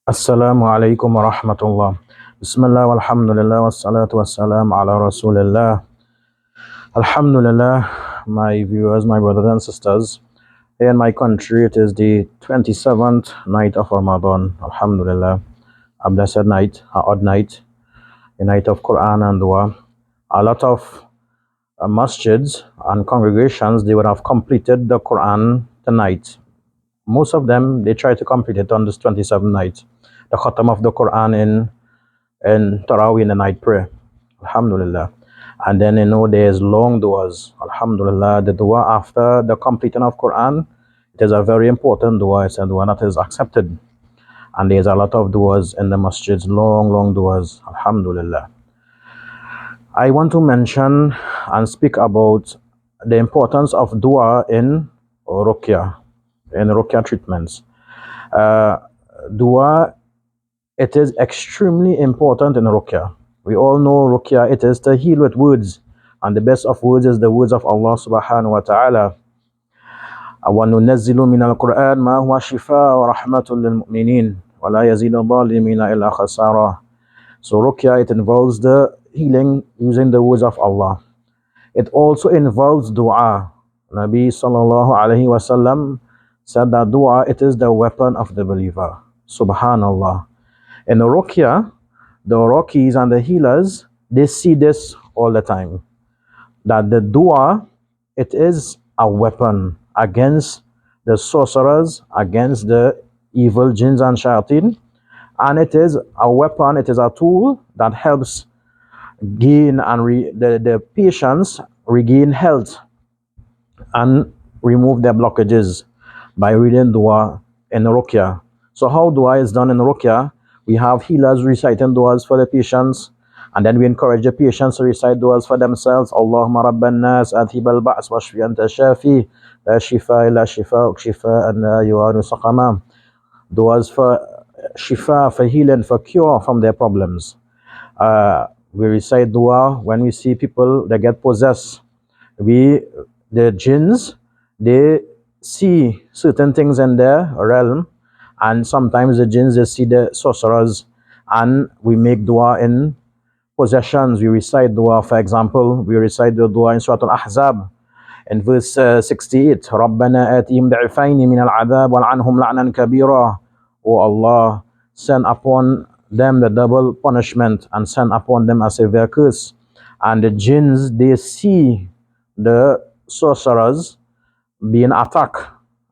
Assalamu alaikum wa rahmatullah. Bismillah walhamdulillah wassalatu wassalam ala rasulillah. Alhamdulillah, my viewers, my brothers and sisters. Here in my country, it is the 27th night of Ramadan. Alhamdulillah, a blessed night, a odd night, a night of Quran and Dua. A lot of masjids and congregations, they would have completed the Quran tonight. Most of them, they try to complete it on this 27th night. The khatam of the Quran in Taraweeh, in the night prayer. Alhamdulillah. And then there's long du'as. Alhamdulillah. The dua after the completion of Quran, it is a very important dua. It's a dua that is accepted. And there's a lot of du'as in the masjids, long du'as. Alhamdulillah. I want to mention and speak about the importance of dua in ruqyah, in ruqyah treatments. Dua, it is extremely important in ruqyah. We all know ruqyah, it is to heal with words. And the best of words is the words of Allah subhanahu wa ta'ala. وَنُنَزِّلُ مِنَ الْقُرْآنِ مَا هُوَ شِفَاءٌ وَرَحْمَةٌ لِلْمُؤْمِنِينَ وَلَا يَزِيدُ الظَّالِمِينَ إِلَّا خَسَارًا. So ruqyah, it involves the healing using the words of Allah. It also involves dua. Nabi sallallahu alayhi wasallam said that dua, it is the weapon of the believer. Subhanallah. In the ruqyah, the Rockies and the healers, they see this all the time. That the dua, it is a weapon against the sorcerers, against the evil jinns and shayin. And it is a weapon, it is a tool that helps gain and the patients regain health and remove their blockages by reading dua in ruqyah. So how dua is done in ruqyah? We have healers reciting duas for the patients, and then we encourage the patients to recite duas for themselves. Allahumma rabban nas adhib al-ba's washfi anta shafi la shifa illa shifa'uk shifa'an la yughadiru saqama. Duas for shifa, for healing, for cure from their problems. We recite dua when we see people that get possessed. The jinns, they see certain things in their realm, and sometimes the jinns, they see the sorcerers, and we make dua in possessions. We recite dua, for example, we recite the dua in Surah Al-Ahzab in verse 68. Raabbana aatihim dhı'fayni minal anhum laa'nan kabeera. O Allah, send upon them the double punishment and send upon them a severe curse. And the jinns, they see the sorcerers being attacked.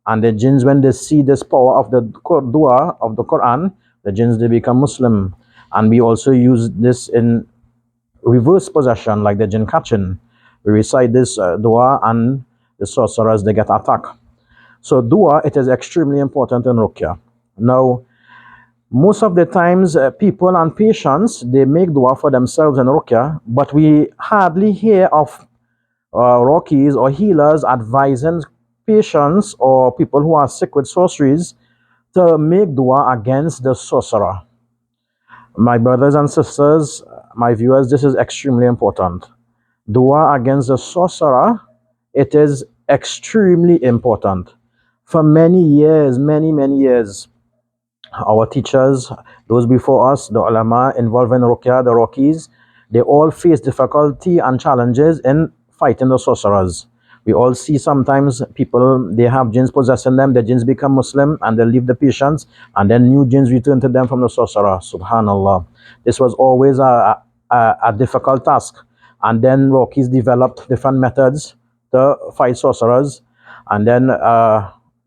And the jinns, when they see this power of the dua of the Quran, the jinns, they become Muslim. And we also use this in reverse possession, like the jinn catching. We recite this dua and the sorcerers, they get attacked. So dua, it is extremely important in ruqyah. Now, most of the times, people and patients, they make dua for themselves in ruqyah, but we hardly hear of Rockies or healers advising patients or people who are sick with sorceries to make dua against the sorcerer. My brothers and sisters, my viewers, this is extremely important. Dua against the sorcerer, it is extremely important. For many years, many years, our teachers, those before us, the ulama involved in ruqyah, the Rockies, they all face difficulty and challenges in fighting the sorcerers. We all see sometimes people, they have jinns possessing them, the jinns become Muslim and they leave the patients, and then new jinns return to them from the sorcerer. Subhanallah. This was always a difficult task. And then Rockies developed different methods to fight sorcerers. And then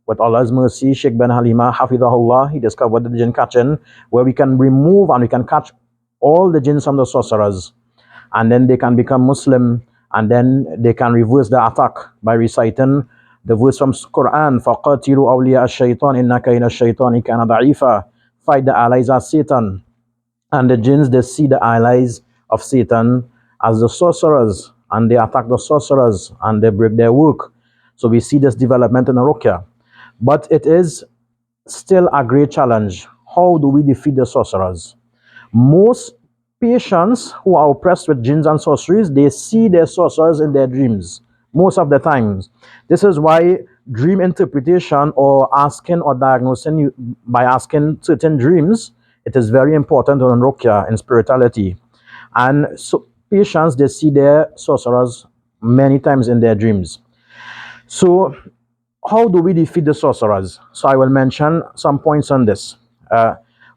with Allah's mercy, Sheikh Ben Halima, Hafidahullah, he discovered the jinn catching, where we can remove and we can catch all the jinns from the sorcerers. And then they can become Muslim, and then they can reverse the attack by reciting the verse from Quran, فَقَاتِلُوا أَوْلِيَاءَ الشَّيْطَانِ إِنَّ كَيْدَ الشَّيْطَانِ كَانَ ضَعِيفًا. Fight the allies of Satan. And the jinns, they see the allies of Satan as the sorcerers, and they attack the sorcerers and they break their work. So we see this development in the ruqyah. But it is still a great challenge. How do we defeat the sorcerers? Most patients who are oppressed with jinns and sorceries, they see their sorcerers in their dreams most of the times. This is why dream interpretation, or asking or diagnosing by asking certain dreams, It is very important on ruqyah, in spirituality. And so patients, they see their sorcerers many times in their dreams. So how do we defeat the sorcerers? So I will mention some points on this.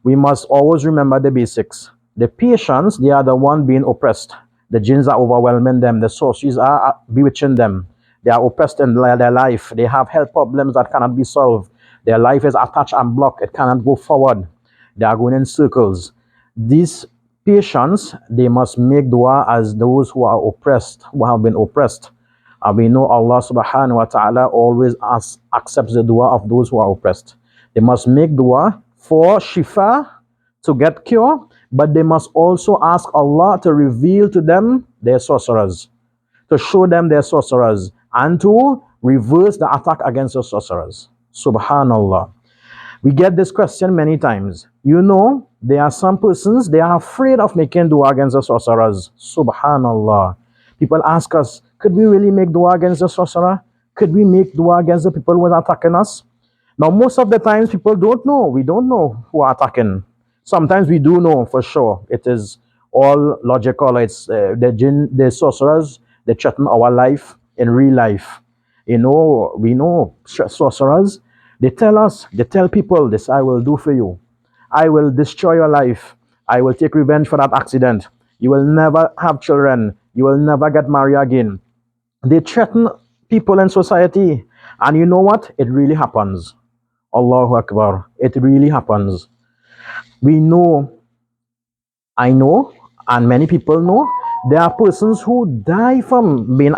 We must always remember the basics. The patients, they are the one being oppressed. The jinns are overwhelming them. The sorceries are bewitching them. They are oppressed in their life. They have health problems that cannot be solved. Their life is attached and blocked. It cannot go forward. They are going in circles. These patients, they must make dua as those who are oppressed, who have been oppressed. We know Allah subhanahu wa ta'ala always accepts the dua of those who are oppressed. They must make dua for shifa, to get cure, but they must also ask Allah to reveal to them their sorcerers, to show them their sorcerers, and to reverse the attack against the sorcerers. Subhanallah. We get this question many times. You know, there are some persons, they are afraid of making dua against the sorcerers. Subhanallah. People ask us, could we really make dua against the sorcerer? Could we make dua against the people who are attacking us? Now, most of the times, people don't know. We don't know who are attacking. Sometimes we do know for sure. It is all logical. It's the jinn, the sorcerers, they threaten our life in real life. You know, we know sorcerers. They tell us, they tell people, this I will do for you. I will destroy your life. I will take revenge for that accident. You will never have children. You will never get married again. They threaten people in society. And you know what? It really happens. Allahu Akbar. It really happens. We know, I know, and many people know, there are persons who die from being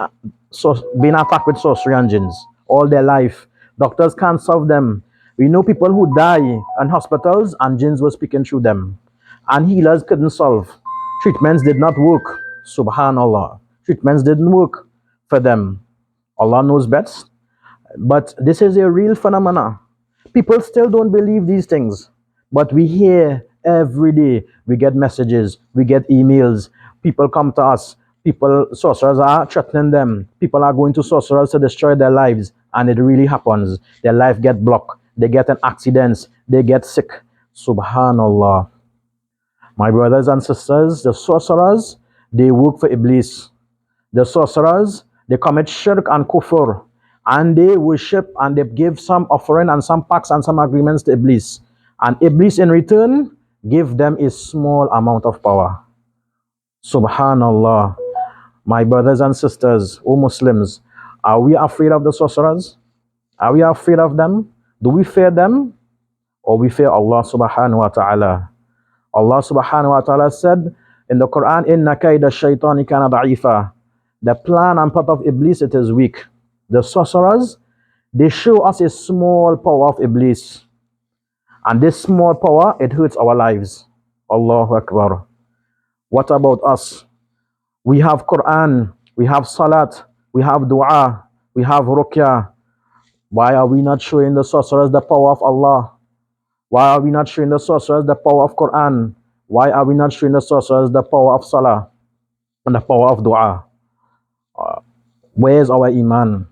attacked with sorcery and jinns all their life. Doctors can't solve them. We know people who die in hospitals and jinns were speaking through them. And healers couldn't solve. Treatments did not work. Subhanallah. Treatments didn't work for them. Allah knows best. But this is a real phenomena. People still don't believe these things. But we hear every day. We get messages. We get emails. People come to us. People, sorcerers are threatening them. People are going to sorcerers to destroy their lives. And it really happens. Their life get blocked. They get in accidents. They get sick. Subhanallah. My brothers and sisters, the sorcerers, they work for Iblis. The sorcerers, they commit shirk and kufr. And they worship and they give some offering and some pacts and some agreements to Iblis. And Iblis in return give them a small amount of power. Subhanallah. My brothers and sisters, O Muslims, are we afraid of the sorcerers? Are we afraid of them? Do we fear them? Or we fear Allah subhanahu wa ta'ala? Allah subhanahu wa ta'ala said in the Quran, Inna kayda shaytani kana da'ifa. The plan and path of Iblis, it is weak. The sorcerers, they show us a small power of Iblis. And this small power, it hurts our lives. Allahu Akbar. What about us? We have Quran, we have Salat, we have Dua, we have Ruqyah. Why are we not showing the sorcerers the power of Allah? Why are we not showing the sorcerers the power of Quran? Why are we not showing the sorcerers the power of Salah and the power of Dua? Where is our Iman?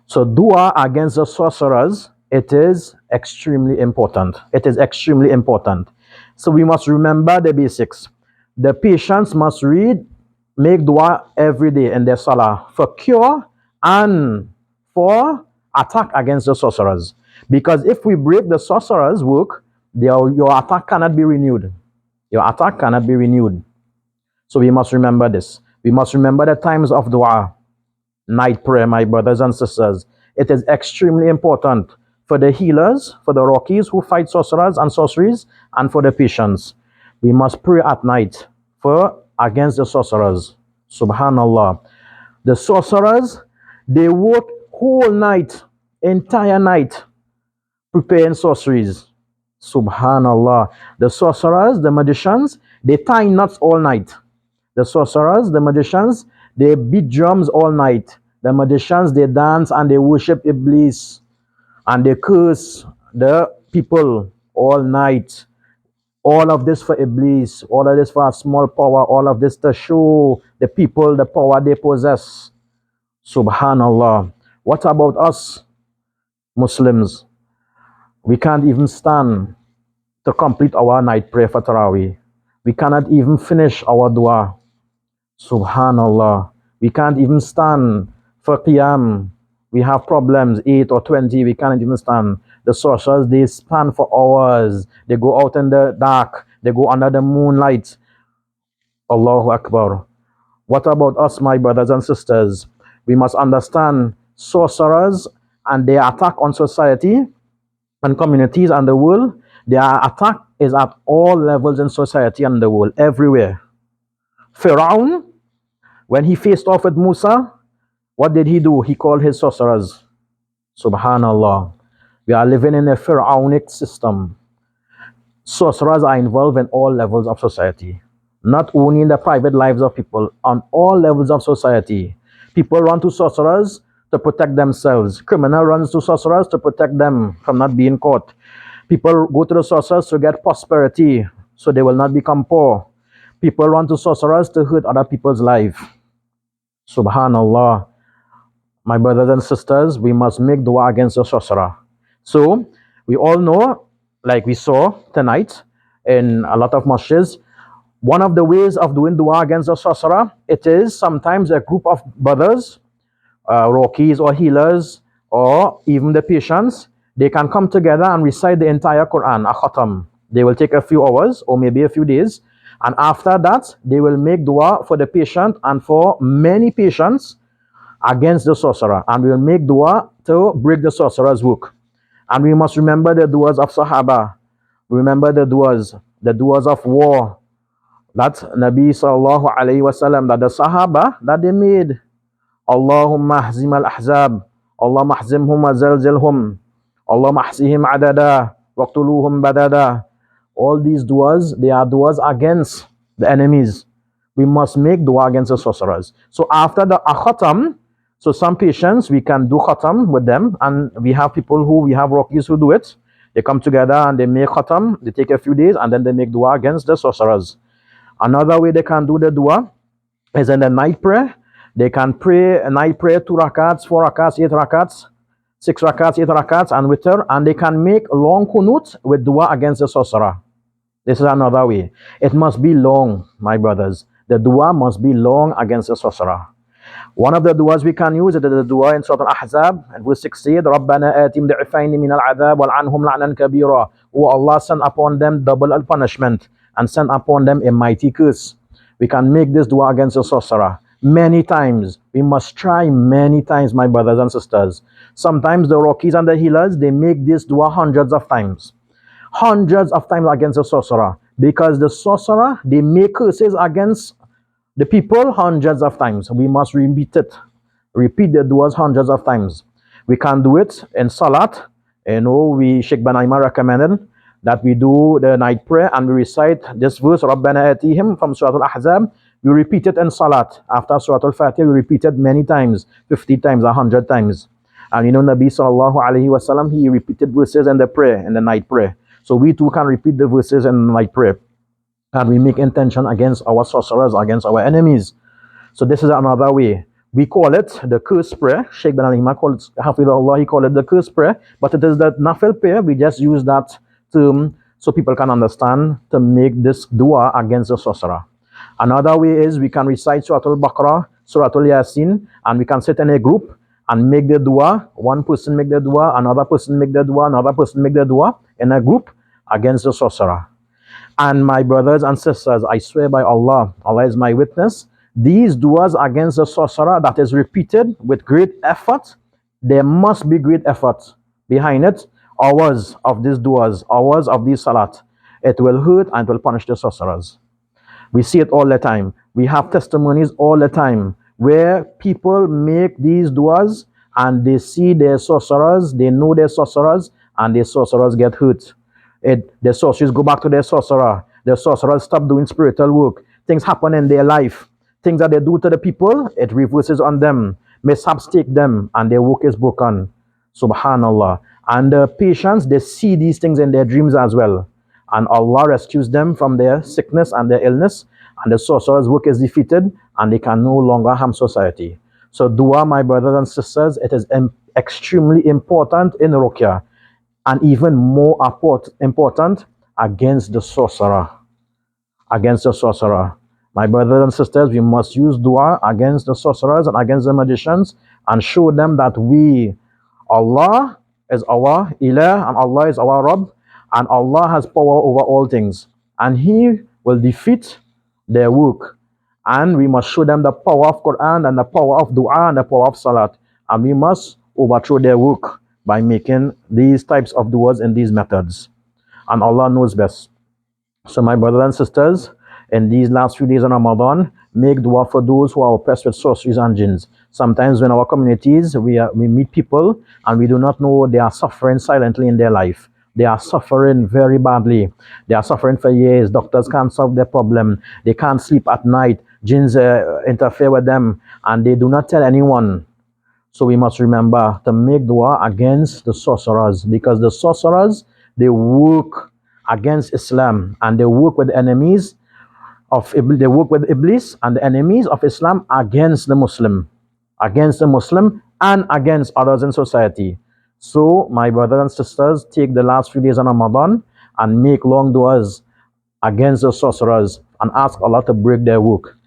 So dua against the sorcerers, it is extremely important. It is extremely important. So we must remember the basics. The patients must make dua every day in their salah for cure and for attack against the sorcerers. Because if we break the sorcerer's work, your attack cannot be renewed. Your attack cannot be renewed. So we must remember this. We must remember the times of dua. Night prayer, my brothers and sisters. It is extremely important for the healers, for the Rockies who fight sorcerers and sorceries, and for the patients. We must pray at night for against the sorcerers. Subhanallah. The sorcerers, they work whole night, entire night, preparing sorceries. Subhanallah. The sorcerers, the magicians, they tie knots all night. The sorcerers, the magicians, they beat drums all night. The magicians, they dance and they worship Iblis. And they curse the people all night. All of this for Iblis. All of this for a small power. All of this to show the people the power they possess. Subhanallah. What about us, Muslims? We can't even stand. to complete our night prayer for Taraweeh. We cannot even finish our dua. Subhanallah. We can't even stand for Qiyam. We have problems, 8 or 20, we can't even stand. The sorcerers, they stand for hours. They go out in the dark. They go under the moonlight. Allahu Akbar. What about us, my brothers and sisters? We must understand sorcerers and their attack on society and communities and the world. Their attack is at all levels in society and the world, everywhere. Pharaoh, when he faced off with Musa, what did he do? He called his sorcerers. Subhanallah. We are living in a pharaonic system. Sorcerers are involved in all levels of society, not only in the private lives of people, on all levels of society. People run to sorcerers to protect themselves. Criminal runs to sorcerers to protect them from not being caught. People go to the sorcerers to get prosperity, so they will not become poor. People run to sorcerers to hurt other people's life. Subhanallah. My brothers and sisters, we must make dua against the sorcerer. So, we all know, like we saw tonight in a lot of masjids, one of the ways of doing dua against the sorcerer, it is sometimes a group of brothers, rockies or healers, or even the patients, they can come together and recite the entire Quran, a khatam. They will take a few hours or maybe a few days, and after that, they will make dua for the patient and for many patients against the sorcerer, and we will make dua to break the sorcerer's work. And we must remember the duas of Sahaba. Remember the duas of war. That Nabi sallallahu alayhi wasallam, that the Sahaba, that they made. Allahumma ahzim al-ahzab. Allahumma ahzimhum wa zalzilhum. Allahumma ahsihim adada. Waqtuluhum badada. All these duas, they are duas against the enemies. We must make dua against the sorcerers. So after the khatam, so some patients, we can do khatam with them, and we have people who, we have rockies who do it. They come together and they make khatam, they take a few days, and then they make dua against the sorcerers. Another way they can do the dua is in the night prayer. They can pray a night prayer, 2 rakats, 4 rakats, 8 rakats, 6 rakats, 8 rakats, and witr, and they can make long kunut with dua against the sorcerer. This is another way. It must be long, my brothers. The dua must be long against the sorcerer. One of the duas we can use is the dua in Surah Al-Ahzab, and verse 68, Raabbana aatihim dhı'fayni minal azaabi anhum laa'nan kabeera. Oh Allah, send upon them double punishment and send upon them a mighty curse. We can make this dua against the sorcerer many times. We must try many times, my brothers and sisters. Sometimes the rockies and the healers, they make this dua hundreds of times. Hundreds of times against the sorcerer. Because the sorcerer, they make curses against the people hundreds of times. We must repeat it. Repeat the duas hundreds of times. We can do it in salat. Sheikh Aynama recommended that we do the night prayer and we recite this verse, Raabbana aatihim from Surah Al-Ahzab. We repeat it in salat. After Surah Al-Fatiha, we repeat it many times, 50 times, 100 times. And Nabi sallallahu alayhi wasallam, he repeated verses in the prayer, in the night prayer. So we too can repeat the verses in the night prayer. And we make intention against our sorcerers, against our enemies. So this is another way. We call it the curse prayer. Sheikh bin Al-Hima called it, Hafidhullah, he called it the curse prayer. But it is the nafil prayer. We just use that term so people can understand, to make this dua against the sorcerer. Another way is we can recite Surah Al-Baqarah, Surah Al-Yasin, and we can sit in a group and make the dua. One person make the dua, another person make the dua, another person make the dua in a group against the sorcerer. And my brothers and sisters, I swear by Allah, Allah is my witness, these duas against the sorcerer that is repeated with great effort, there must be great effort behind it. Hours of these duas, hours of these salat. It will hurt and it will punish the sorcerers. We see it all the time. We have testimonies all the time where people make these duas and they see their sorcerers, they know their sorcerers, and their sorcerers get hurt. The sorcerers go back to their sorcerer. The sorcerers stop doing spiritual work. Things happen in their life. Things that they do to the people, it reverses on them. Mishaps take them, and their work is broken. Subhanallah. And the patients, they see these things in their dreams as well. And Allah rescues them from their sickness and their illness, and the sorcerer's work is defeated, and they can no longer harm society. So dua, my brothers and sisters, it is extremely important in ruqyah, and even more important against the sorcerer. Against the sorcerer. My brothers and sisters, we must use dua against the sorcerers and against the magicians and show them that Allah is our Ilah and Allah is our Rabb and Allah has power over all things and He will defeat their work. And we must show them the power of Quran and the power of dua and the power of salat. And we must overthrow their work by making these types of duas and these methods. And Allah knows best. So my brothers and sisters, in these last few days of Ramadan, make dua for those who are oppressed with sorceries and jinns. Sometimes in our communities, we meet people and we do not know they are suffering silently in their life. They are suffering very badly. They are suffering for years. Doctors can't solve their problem. They can't sleep at night. Jinns interfere with them and they do not tell anyone. So we must remember to make dua against the sorcerers because the sorcerers, they work against Islam and they work with enemies they work with Iblis and the enemies of Islam against the Muslim and against others in society. So my brothers and sisters, take the last few days of Ramadan and make long duas against the sorcerers and ask Allah to break their work.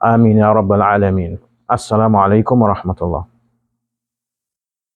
Ameen ya Rabbal Alameen. Assalamu alaikum wa rahmatullah.